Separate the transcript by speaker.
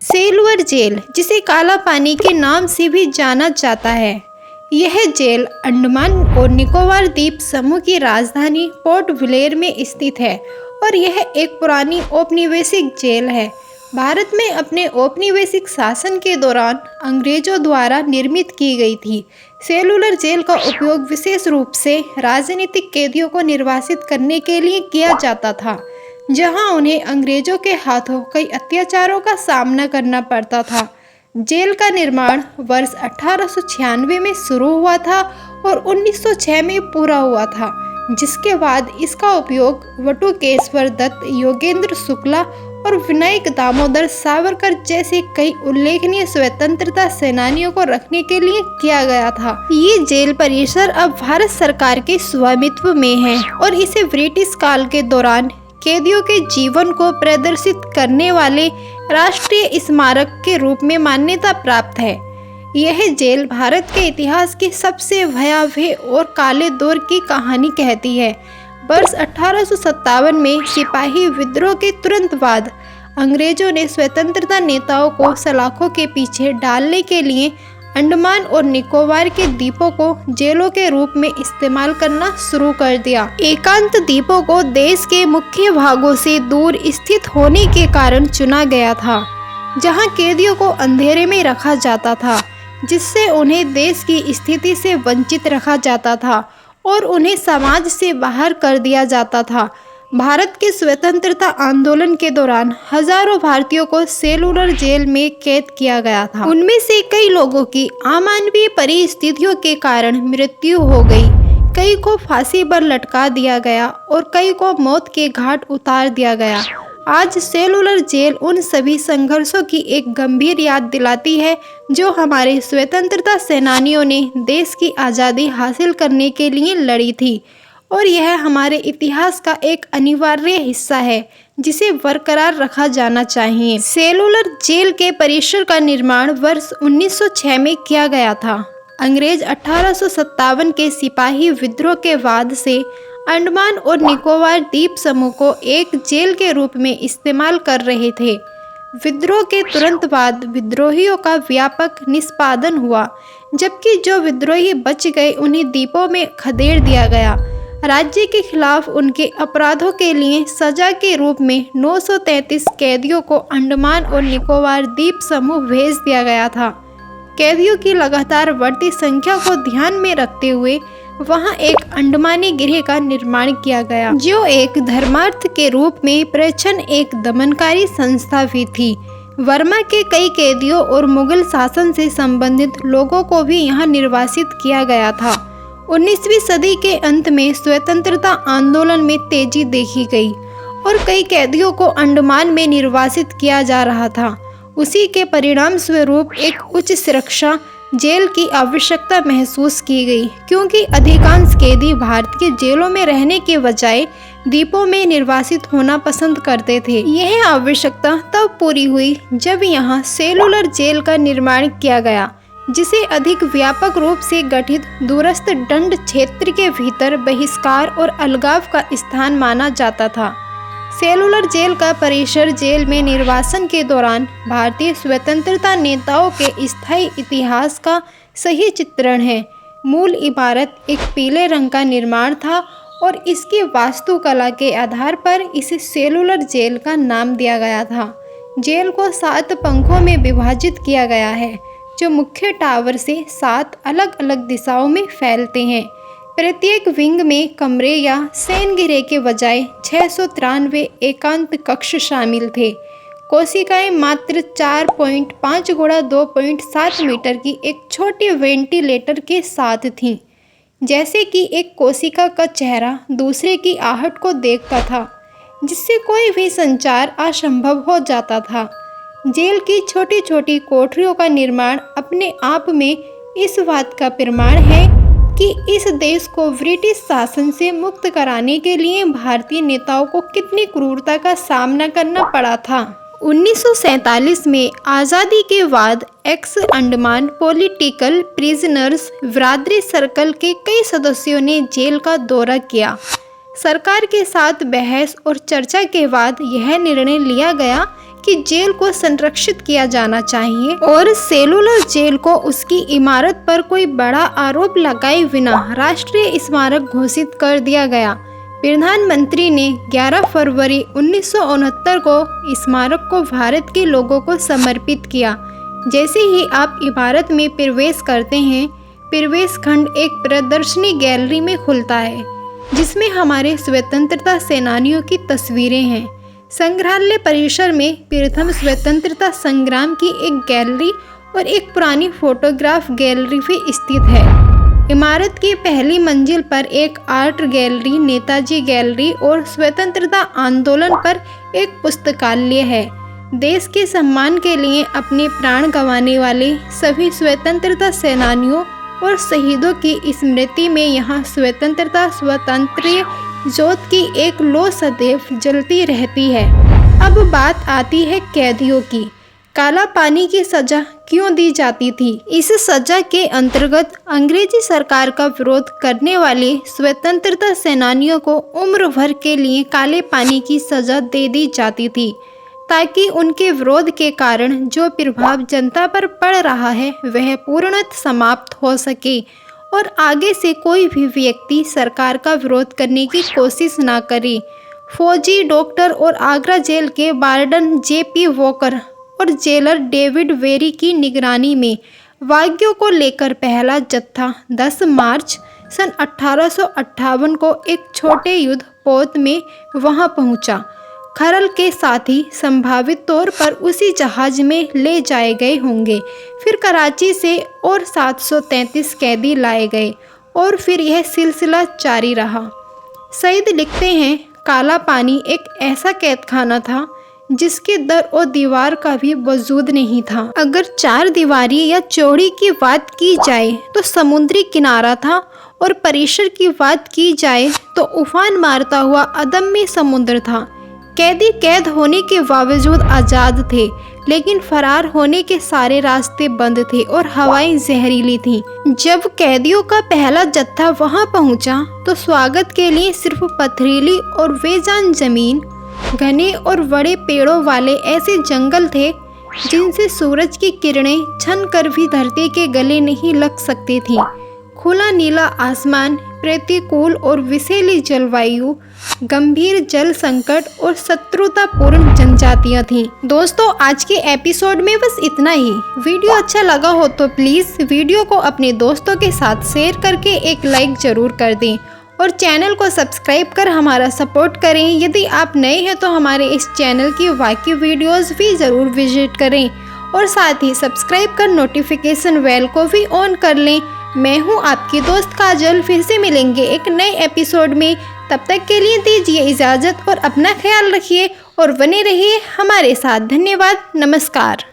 Speaker 1: Cellular jail, जिसे काला पानी के नाम से भी जाना जाता है, यह जेल अंडमान और निकोबार द्वीप समूह की राजधानी पोर्ट ब्लेयर में स्थित है और यह एक पुरानी औपनिवेशिक जेल है। भारत में अपने औपनिवेशिक शासन के दौरान अंग्रेजों द्वारा निर्मित की गई थी। सेलुलर जेल का उपयोग विशेष रूप से राजनीतिक कैदियों को निर्वासित करने के लिए किया जाता था, जहां उन्हें अंग्रेजों के हाथों कई अत्याचारों का सामना करना पड़ता था। जेल का निर्माण वर्ष 1896 में शुरू हुआ था और 1906 में पूरा हुआ था, जिसके बाद इसका उपयोग वटुकेश्वर दत्त, योगेंद्र शुक्ला और विनायक दामोदर सावरकर जैसे कई उल्लेखनीय स्वतंत्रता सेनानियों को रखने के लिए किया गया था। ये जेल परिसर अब भारत सरकार के स्वामित्व में है और इसे ब्रिटिश काल के दौरान कैदियों के जीवन को प्रदर्शित करने वाले राष्ट्रीय स्मारक के रूप में मान्यता प्राप्त है। यह जेल भारत के इतिहास की सबसे भयावह और काले दौर की कहानी कहती है। वर्ष 1857 में सिपाही विद्रोह के तुरंत बाद अंग्रेजों ने स्वतंत्रता नेताओं को सलाखों के पीछे डालने के लिए अंडमान और निकोबार के द्वीपों को जेलों के रूप में इस्तेमाल करना शुरू कर दिया। एकांत द्वीपों को देश के मुख्य भागों से दूर स्थित होने के कारण चुना गया था, जहां कैदियों को अंधेरे में रखा जाता था, जिससे उन्हें देश की स्थिति से वंचित रखा जाता था और उन्हें समाज से बाहर कर दिया जाता था। भारत के स्वतंत्रता आंदोलन के दौरान हजारों भारतीयों को सेलुलर जेल में कैद किया गया था। उनमें से कई लोगों की अमानवीय परिस्थितियों के कारण मृत्यु हो गई, कई को फांसी पर लटका दिया गया और कई को मौत के घाट उतार दिया गया। आज सेलुलर जेल उन सभी संघर्षों की एक गंभीर याद दिलाती है जो हमारे स्वतंत्रता सेनानियों ने देश की आज़ादी हासिल करने के लिए लड़ी थी, और यह हमारे इतिहास का एक अनिवार्य हिस्सा है जिसे बरकरार रखा जाना चाहिए। सेलुलर जेल के परिसर का निर्माण वर्ष 1906 में किया गया था। अंग्रेज 1857 के सिपाही विद्रोह के बाद से अंडमान और निकोबार द्वीप समूह को एक जेल के रूप में इस्तेमाल कर रहे थे। विद्रोह के तुरंत बाद विद्रोहियों का व्यापक निष्पादन हुआ, जबकि जो विद्रोही बच गए उन्हें द्वीपों में खदेड़ दिया गया। राज्य के खिलाफ उनके अपराधों के लिए सजा के रूप में 933 कैदियों को अंडमान और निकोबार द्वीप समूह भेज दिया गया था। कैदियों की लगातार बढ़ती संख्या को ध्यान में रखते हुए वहां एक अंडमानी गृह का निर्माण किया गया, जो एक धर्मार्थ के रूप में प्रेक्षण एक दमनकारी संस्था भी थी। वर्मा के कई कैदियों और मुगल शासन से संबंधित लोगों को भी यहाँ निर्वासित किया गया था। 19वीं सदी के अंत में स्वतंत्रता आंदोलन में तेजी देखी गई और कई कैदियों को अंडमान में निर्वासित किया जा रहा था। उसी के परिणाम स्वरूप एक उच्च सुरक्षा जेल की आवश्यकता महसूस की गई, क्योंकि अधिकांश कैदी भारतीय जेलों में रहने के बजाय द्वीपों में निर्वासित होना पसंद करते थे। यह आवश्यकता तब पूरी हुई जब यहाँ सेलुलर जेल का निर्माण किया गया, जिसे अधिक व्यापक रूप से गठित दूरस्थ दंड क्षेत्र के भीतर बहिष्कार और अलगाव का स्थान माना जाता था। सेलुलर जेल का परिसर जेल में निर्वासन के दौरान भारतीय स्वतंत्रता नेताओं के स्थायी इतिहास का सही चित्रण है। मूल इमारत एक पीले रंग का निर्माण था और इसकी वास्तुकला के आधार पर इसे सेलुलर जेल का नाम दिया गया था। जेल को 7 पंखों में विभाजित किया गया है, जो मुख्य टावर से 7 अलग अलग दिशाओं में फैलते हैं। प्रत्येक विंग में कमरे या शयनगृह के बजाय 693 एकांत कक्ष शामिल थे। कोशिकाएं मात्र 4.5 गुणा 2.7 मीटर की एक छोटी वेंटिलेटर के साथ थीं, जैसे कि एक कोशिका का चेहरा दूसरे की आहट को देखता था, जिससे कोई भी संचार असंभव हो जाता था। जेल की छोटी छोटी कोठरियों का निर्माण अपने आप में इस बात का प्रमाण है कि इस देश को ब्रिटिश शासन से मुक्त कराने के लिए भारतीय नेताओं को कितनी क्रूरता का सामना करना पड़ा था। 1947 में आज़ादी के बाद एक्स अंडमान पॉलिटिकल प्रिजनर्स ब्रादरी सर्कल के कई सदस्यों ने जेल का दौरा किया। सरकार के साथ बहस और चर्चा के बाद यह निर्णय लिया गया कि जेल को संरक्षित किया जाना चाहिए और सेलुलर जेल को उसकी इमारत पर कोई बड़ा आरोप लगाए बिना राष्ट्रीय स्मारक घोषित कर दिया गया। प्रधानमंत्री ने 11 फरवरी 1969 को स्मारक को भारत के लोगों को समर्पित किया। जैसे ही आप इमारत में प्रवेश करते हैं, प्रवेश खंड एक प्रदर्शनी गैलरी में खुलता है जिसमें हमारे स्वतंत्रता सेनानियों की तस्वीरें हैं। संग्रहालय परिसर में प्रथम स्वतंत्रता संग्राम की एक गैलरी और एक पुरानी फोटोग्राफ गैलरी भी स्थित है। इमारत की पहली मंजिल पर एक आर्ट गैलरी, नेताजी गैलरी और स्वतंत्रता आंदोलन पर एक पुस्तकालय है। देश के सम्मान के लिए अपने प्राण गंवाने वाले सभी स्वतंत्रता सेनानियों और शहीदों की स्मृति में यहाँ स्वतंत्रता स्वातंत्र्य ज्योत की एक लौ सदैव जलती रहती है। अब बात आती है कैदियों की। काला पानी की सजा क्यों दी जाती थी? इस सजा के अंतर्गत अंग्रेजी सरकार का विरोध करने वाले स्वतंत्रता सेनानियों को उम्र भर के लिए काले पानी की सजा दे दी जाती थी ताकि उनके विरोध के कारण जो प्रभाव जनता पर पड़ रहा है वह पूर्णतः समाप्त हो सके और आगे से कोई भी व्यक्ति सरकार का विरोध करने की कोशिश ना करे। फौजी, डॉक्टर और आगरा जेल के वार्डन J.P. वॉकर और जेलर डेविड वेरी की निगरानी में वाग्यों को लेकर पहला जत्था 10 मार्च सन 1858 को एक छोटे युद्ध पोत में वहां पहुंचा। खरल के साथ ही संभावित तौर पर उसी जहाज में ले जाए गए होंगे। फिर कराची से और 733 कैदी लाए गए और फिर यह सिलसिला जारी रहा। सईद लिखते हैं, काला पानी एक ऐसा कैदखाना था जिसके दर और दीवार का भी वजूद नहीं था। अगर 4 दीवारी या चौड़ी की बात की जाए तो समुद्री किनारा था और परिसर की बात की जाए तो उफान मारता हुआ अदम्य समुद्र था। कैदी कैद होने के बावजूद आज़ाद थे, लेकिन फरार होने के सारे रास्ते बंद थे और हवाएं जहरीली थीं। जब कैदियों का पहला जत्था वहां पहुंचा तो स्वागत के लिए सिर्फ पथरीली और बेजान जमीन, घने और बड़े पेड़ों वाले ऐसे जंगल थे जिनसे सूरज की किरणें छन कर भी धरती के गले नहीं लग सकती थी। खुला नीला आसमान, प्रतिकूल और विषैली जलवायु, गंभीर जल संकट और शत्रुतापूर्ण जनजातियां थीं। दोस्तों, आज के एपिसोड में बस इतना ही। वीडियो अच्छा लगा हो तो प्लीज़ वीडियो को अपने दोस्तों के साथ शेयर करके एक लाइक ज़रूर कर दें और चैनल को सब्सक्राइब कर हमारा सपोर्ट करें। यदि आप नए हैं तो हमारे इस चैनल की बाकी वीडियोज़ भी ज़रूर विजिट करें और साथ ही सब्सक्राइब कर नोटिफिकेशन बेल को भी ऑन कर लें। मैं हूं आपकी दोस्त काजल। फिर से मिलेंगे एक नए एपिसोड में। तब तक के लिए दीजिए इजाज़त और अपना ख्याल रखिए और बने रहिए हमारे साथ। धन्यवाद। नमस्कार।